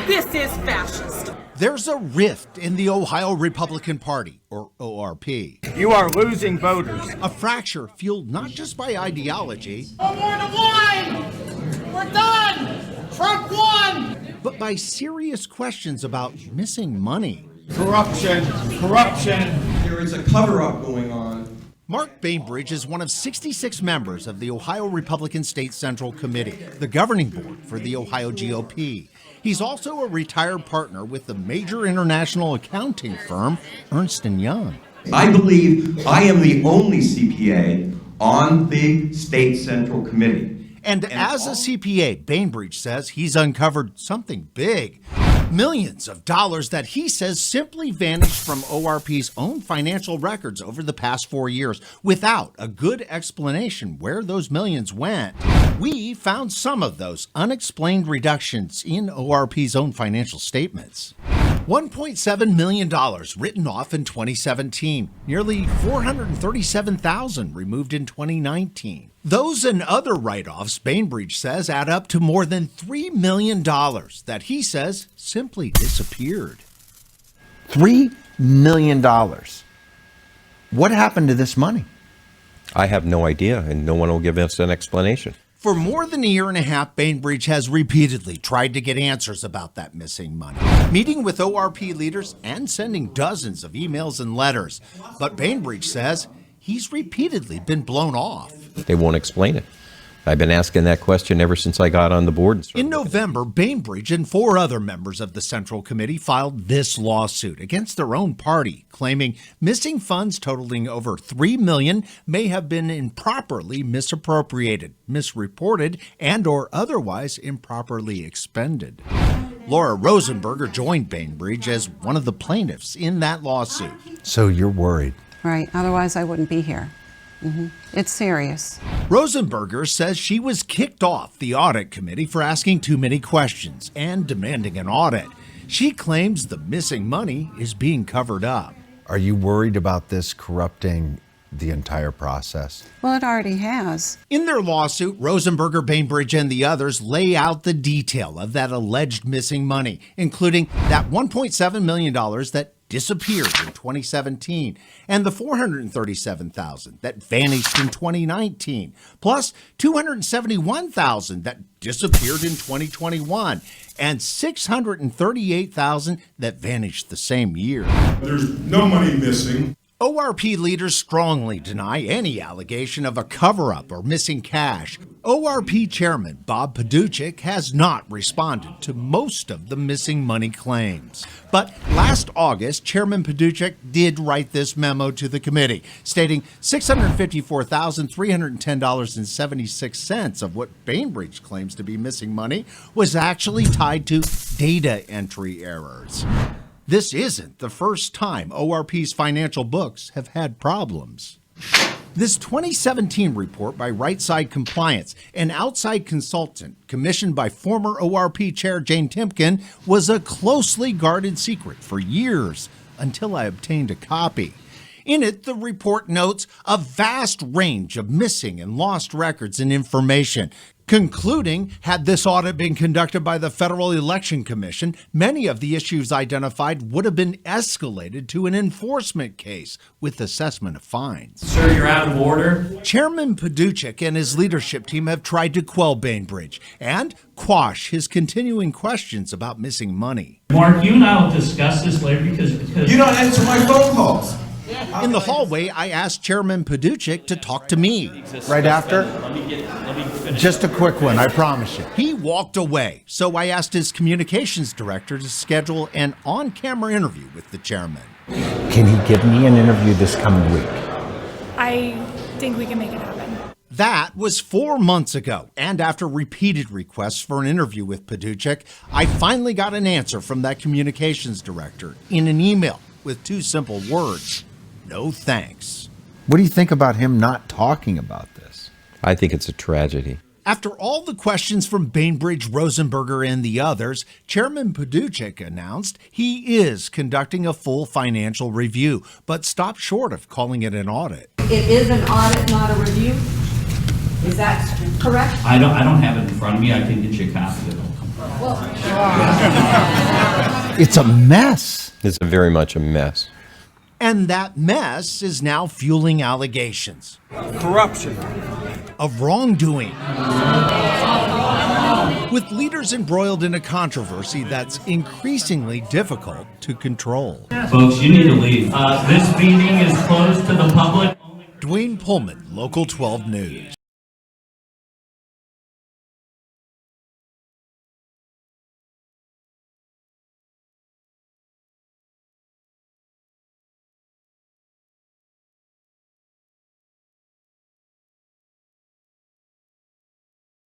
This is fascist. There's a rift in the Ohio Republican Party, or ORP. You are losing voters. A fracture fueled not just by ideology, No more DeWine! We're done! Trump won! but by serious questions about missing money. Corruption. There is a cover-up going on. Mark Bainbridge is one of 66 members of the Ohio Republican State Central Committee, the governing board for the Ohio GOP. He's also a retired partner with the major international accounting firm, Ernst & Young. I believe I am the only CPA on the State Central Committee. And as a CPA, Bainbridge says he's uncovered something big. Millions of dollars that he says simply vanished from ORP's own financial records over the past 4 years without a good explanation where those millions went. We found some of those unexplained reductions in ORP's own financial statements. $1.7 million written off in 2017, nearly $437,000 removed in 2019. Those and other write-offs, Bainbridge says, add up to more than $3 million that he says simply disappeared. $3 million. What happened to this money? I have no idea, and no one will give us an explanation. For more than a year and a half, Bainbridge has repeatedly tried to get answers about that missing money, meeting with ORP leaders and sending dozens of emails and letters. But Bainbridge says he's repeatedly been blown off. They won't explain it. I've been asking that question ever since I got on the board. In November, Bainbridge and 4 other members of the Central Committee filed this lawsuit against their own party, claiming missing funds totaling over $3 million may have been improperly misappropriated, misreported, and or otherwise improperly expended. Laura Rosenberger joined Bainbridge as one of the plaintiffs in that lawsuit. So you're worried? Right, otherwise I wouldn't be here. It's serious. Rosenberger says she was kicked off the audit committee for asking too many questions and demanding an audit. She claims the missing money is being covered up. Are you worried about this corrupting the entire process? Well, it already has. In their lawsuit, Rosenberger, Bainbridge, and the others lay out the detail of that alleged missing money, including that $1.7 million that disappeared in 2017 and the $437,000 that vanished in 2019, plus $271,000 that disappeared in 2021 and $638,000 that vanished the same year. There's no money missing. ORP leaders strongly deny any allegation of a cover-up or missing cash. ORP Chairman Bob Paduchik has not responded to most of the missing money claims. But last August, Chairman Paduchik did write this memo to the committee, stating $654,310.76 of what Bainbridge claims to be missing money was actually tied to data entry errors. This isn't the first time ORP's financial books have had problems. This 2017 report by Right Side Compliance, an outside consultant commissioned by former ORP Chair Jane Timken, was a closely guarded secret for years until I obtained a copy. In it, the report notes a vast range of missing and lost records and information, concluding, had this audit been conducted by the Federal Election Commission, many of the issues identified would have been escalated to an enforcement case with assessment of fines. Sir, you're out of order. Chairman Paduchik and his leadership team have tried to quell Bainbridge and quash his continuing questions about missing money. Mark, you and I will discuss this later because You don't answer my phone calls. In the hallway, I asked Chairman Paduchik to talk to me. Right after? Just a quick one, I promise you. He walked away, so I asked his communications director to schedule an on-camera interview with the chairman. Can he give me an interview this coming week? I think we can make it happen. That was 4 months ago, and after repeated requests for an interview with Paduchik, I finally got an answer from that communications director in an email with 2 simple words: no thanks. What do you think about him not talking about this? I think it's a tragedy. After all the questions from Bainbridge, Rosenberger, and the others, Chairman Paduchik announced he is conducting a full financial review, but stopped short of calling it an audit. It is an audit, not a review? Is that correct? I don't have it in front of me. I can get you a copy of it. It's a mess. It's very much a mess. And that mess is now fueling allegations Corruption. of wrongdoing, with leaders embroiled in a controversy that's increasingly difficult to control. folks, you need to leave. This meeting is closed to the public. DeWine Pullman, Local 12 News.